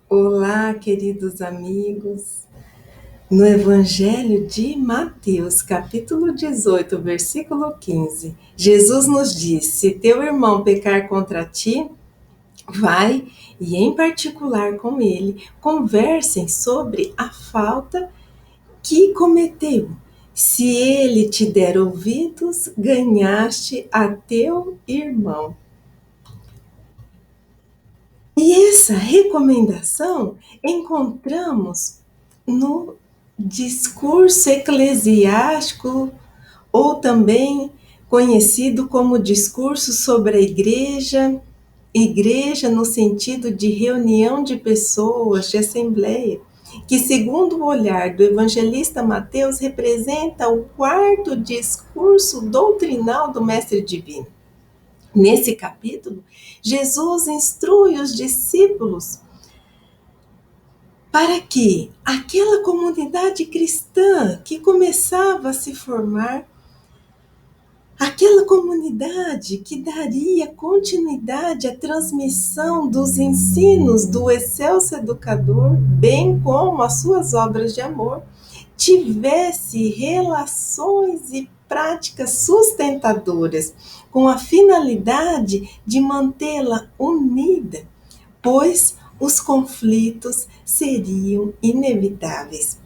Olá, queridos amigos. No Evangelho de Mateus, capítulo 18, versículo 15, Jesus nos diz: se teu irmão pecar contra ti, vai e, em particular com ele, conversem sobre a falta que cometeu. Se ele te der ouvidos, ganhaste a teu irmão. E essa recomendação encontramos no discurso eclesiástico, ou também conhecido como discurso sobre a igreja, igreja no sentido de reunião de pessoas, de assembleia, que, segundo o olhar do evangelista Mateus, representa o quarto discurso doutrinal do Mestre Divino. Nesse capítulo, Jesus instrui os discípulos para que aquela comunidade cristã que começava a se formar, aquela comunidade que daria continuidade à transmissão dos ensinos do excelso educador, bem como as suas obras de amor, tivesse relações e práticas sustentadoras, com a finalidade de mantê-la unida, pois os conflitos seriam inevitáveis.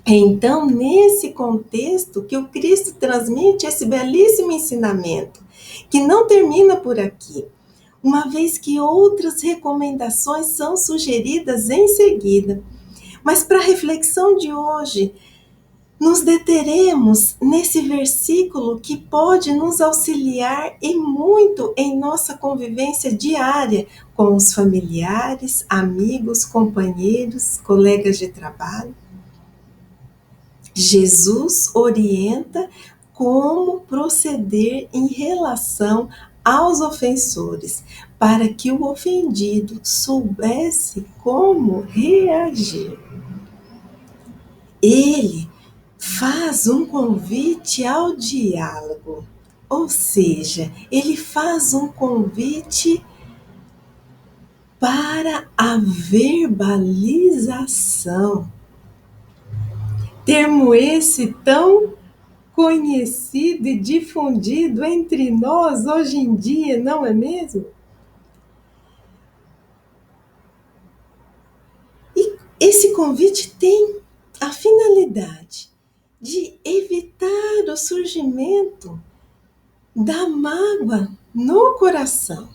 Então, nesse contexto que o Cristo transmite esse belíssimo ensinamento, que não termina por aqui, uma vez que outras recomendações são sugeridas em seguida. Mas para a reflexão de hoje, nos deteremos nesse versículo que pode nos auxiliar e muito em nossa convivência diária com os familiares, amigos, companheiros, colegas de trabalho. Jesus orienta como proceder em relação aos ofensores, para que o ofendido soubesse como reagir. Ele faz um convite ao diálogo, ou seja, ele faz um convite para a verbalização. Termo esse tão conhecido e difundido entre nós hoje em dia, não é mesmo? E esse convite tem a finalidade de evitar o surgimento da mágoa no coração.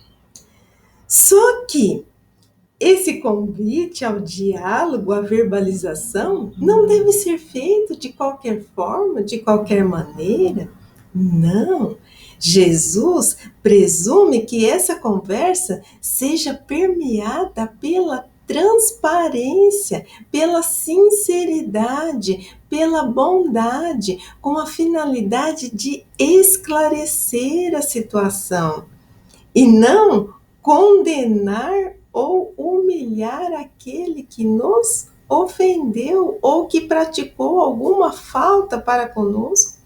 Só que esse convite ao diálogo, à verbalização, não deve ser feito de qualquer forma, de qualquer maneira. Não. Jesus presume que essa conversa seja permeada pela transparência, pela sinceridade, pela bondade, com a finalidade de esclarecer a situação e não condenar ou humilhar aquele que nos ofendeu ou que praticou alguma falta para conosco.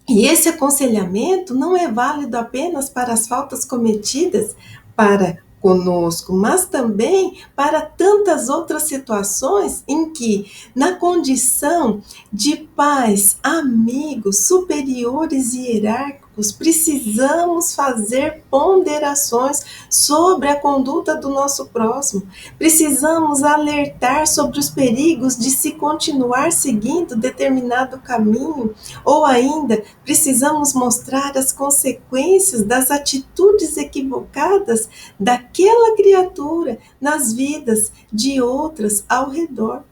E esse aconselhamento não é válido apenas para as faltas cometidas para conosco, mas também para tantas outras situações em que, na condição de pais, amigos, superiores e hierárquicos, precisamos fazer ponderações sobre a conduta do nosso próximo. Precisamos alertar sobre os perigos de se continuar seguindo determinado caminho, ou ainda precisamos mostrar as consequências das atitudes equivocadas daquela criatura nas vidas de outras ao redor.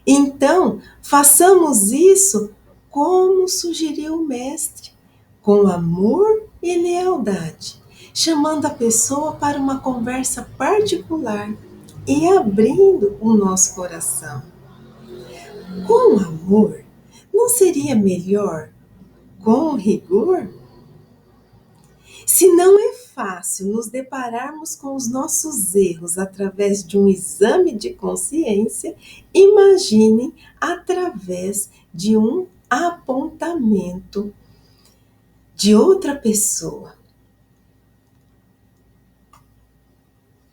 Então, façamos isso como sugeriu o Mestre, com amor e lealdade, chamando a pessoa para uma conversa particular e abrindo o nosso coração. Com amor, não seria melhor com rigor? Se não é fácil nos depararmos com os nossos erros através de um exame de consciência, imaginem através de um apontamento de outra pessoa.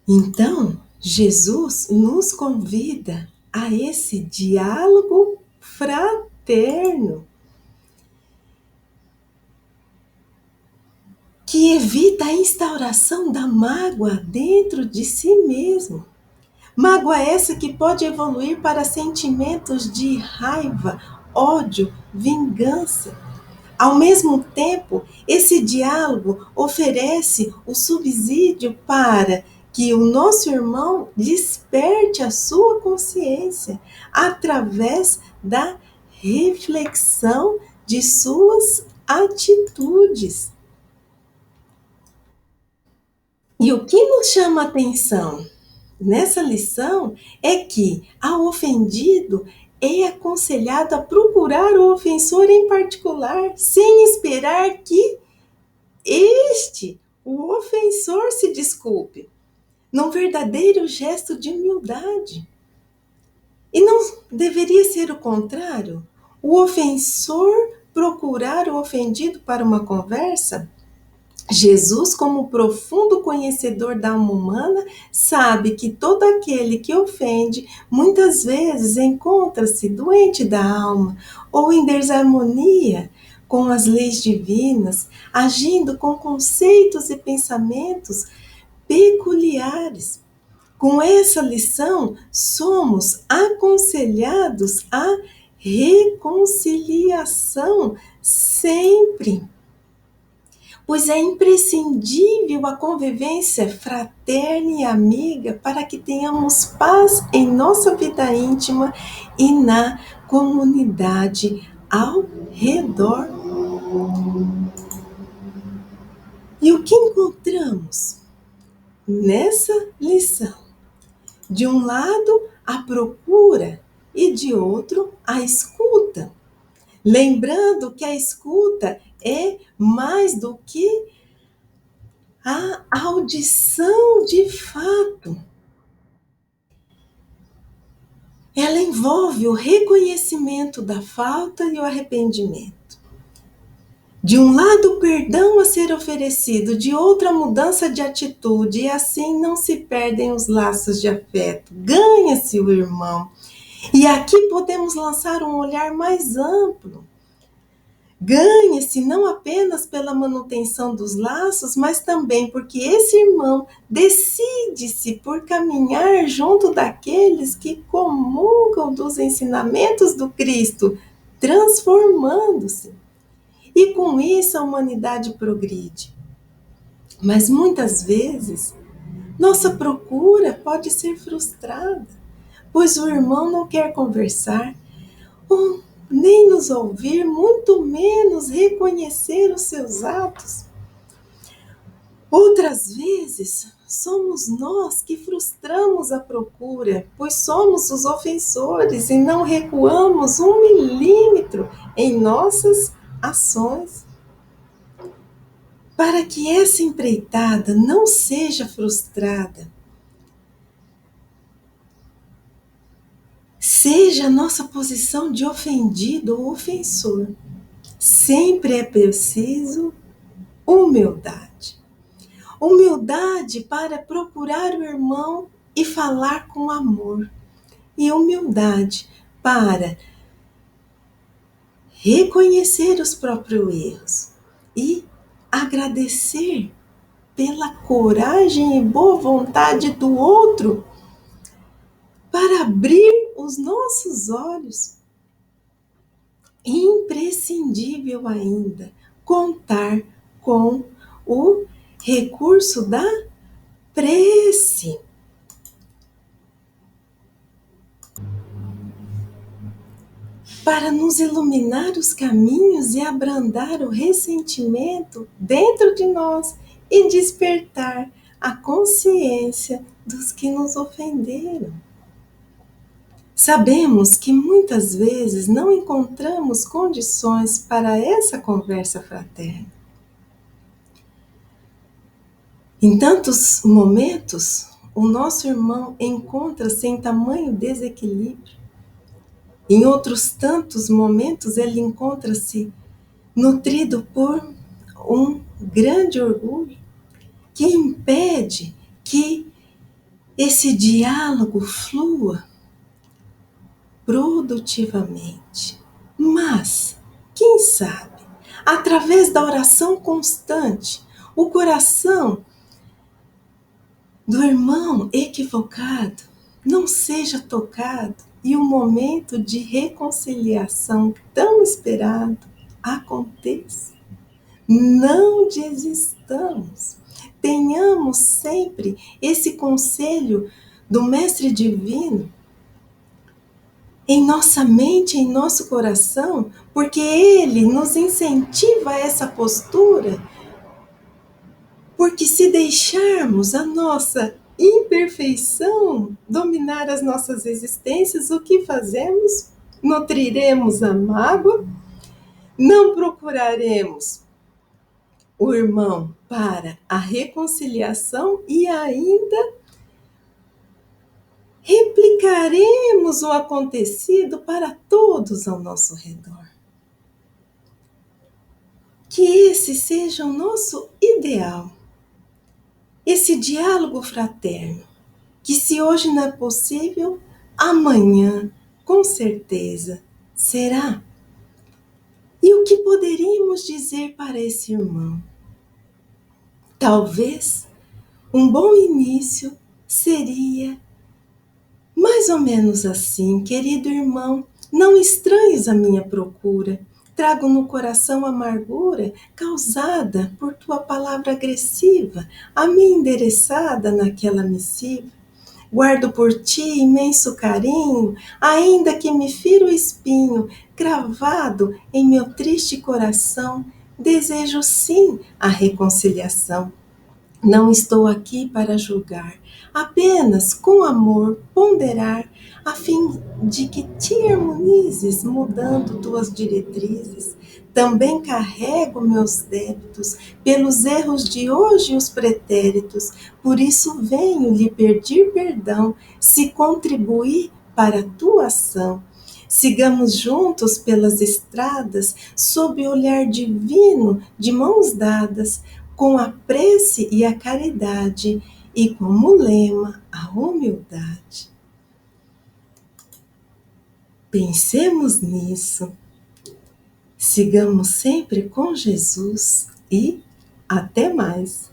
Então, Jesus nos convida a esse diálogo fraterno que evita a instauração da mágoa dentro de si mesmo. Mágoa essa que pode evoluir para sentimentos de raiva, ódio, vingança. Ao mesmo tempo, esse diálogo oferece o subsídio para que o nosso irmão desperte a sua consciência através da reflexão de suas atitudes. E o que nos chama a atenção nessa lição é que, ao ofendido, é aconselhado a procurar o ofensor em particular, sem esperar que o ofensor, se desculpe, num verdadeiro gesto de humildade. E não deveria ser o contrário? O ofensor procurar o ofendido para uma conversa? Jesus, como profundo conhecedor da alma humana, sabe que todo aquele que ofende muitas vezes encontra-se doente da alma ou em desarmonia com as leis divinas, agindo com conceitos e pensamentos peculiares. Com essa lição, somos aconselhados à reconciliação sempre, pois é imprescindível a convivência fraterna e amiga para que tenhamos paz em nossa vida íntima e na comunidade ao redor. E o que encontramos nessa lição? De um lado, a procura e de outro, a escuta. Lembrando que a escuta é mais do que a audição de fato. Ela envolve o reconhecimento da falta e o arrependimento. De um lado, o perdão a ser oferecido, de outra, a mudança de atitude, e assim não se perdem os laços de afeto. Ganha-se o irmão. E aqui podemos lançar um olhar mais amplo. Ganha-se não apenas pela manutenção dos laços, mas também porque esse irmão decide-se por caminhar junto daqueles que comungam dos ensinamentos do Cristo, transformando-se. E com isso a humanidade progride. Mas muitas vezes, nossa procura pode ser frustrada, pois o irmão não quer conversar, ou nem nos ouvir, muito menos reconhecer os seus atos. Outras vezes, somos nós que frustramos a procura, pois somos os ofensores e não recuamos 1 milímetro em nossas ações. Para que essa empreitada não seja frustrada, seja a nossa posição de ofendido ou ofensor, sempre é preciso humildade. Humildade para procurar o irmão e falar com amor. E humildade para reconhecer os próprios erros e agradecer pela coragem e boa vontade do outro para abrir os nossos olhos. Imprescindível ainda contar com o recurso da prece. Para nos iluminar os caminhos e abrandar o ressentimento dentro de nós e despertar a consciência dos que nos ofenderam. Sabemos que muitas vezes não encontramos condições para essa conversa fraterna. Em tantos momentos, o nosso irmão encontra-se em tamanho desequilíbrio. Em outros tantos momentos, ele encontra-se nutrido por um grande orgulho que impede que esse diálogo flua produtivamente. Mas, quem sabe, através da oração constante, o coração do irmão equivocado não seja tocado e o momento de reconciliação tão esperado aconteça. Não desistamos. Tenhamos sempre esse conselho do Mestre Divino em nossa mente, em nosso coração, porque ele nos incentiva a essa postura, porque se deixarmos a nossa imperfeição dominar as nossas existências, o que fazemos? Nutriremos a mágoa, não procuraremos o irmão para a reconciliação e ainda replicaremos o acontecido para todos ao nosso redor. Que esse seja o nosso ideal, esse diálogo fraterno, que se hoje não é possível, amanhã, com certeza, será. E o que poderíamos dizer para esse irmão? Talvez um bom início seria mais ou menos assim: querido irmão, não estranhes a minha procura. Trago no coração amargura causada por tua palavra agressiva, a mim endereçada naquela missiva. Guardo por ti imenso carinho, ainda que me fira o espinho, cravado em meu triste coração. Desejo sim a reconciliação. Não estou aqui para julgar, apenas com amor ponderar, a fim de que te harmonizes, mudando tuas diretrizes. Também carrego meus débitos pelos erros de hoje e os pretéritos, por isso venho lhe pedir perdão, se contribuir para a tua ação. Sigamos juntos pelas estradas, sob o olhar divino, de mãos dadas, com a prece e a caridade, e como lema, a humildade. Pensemos nisso, sigamos sempre com Jesus e até mais.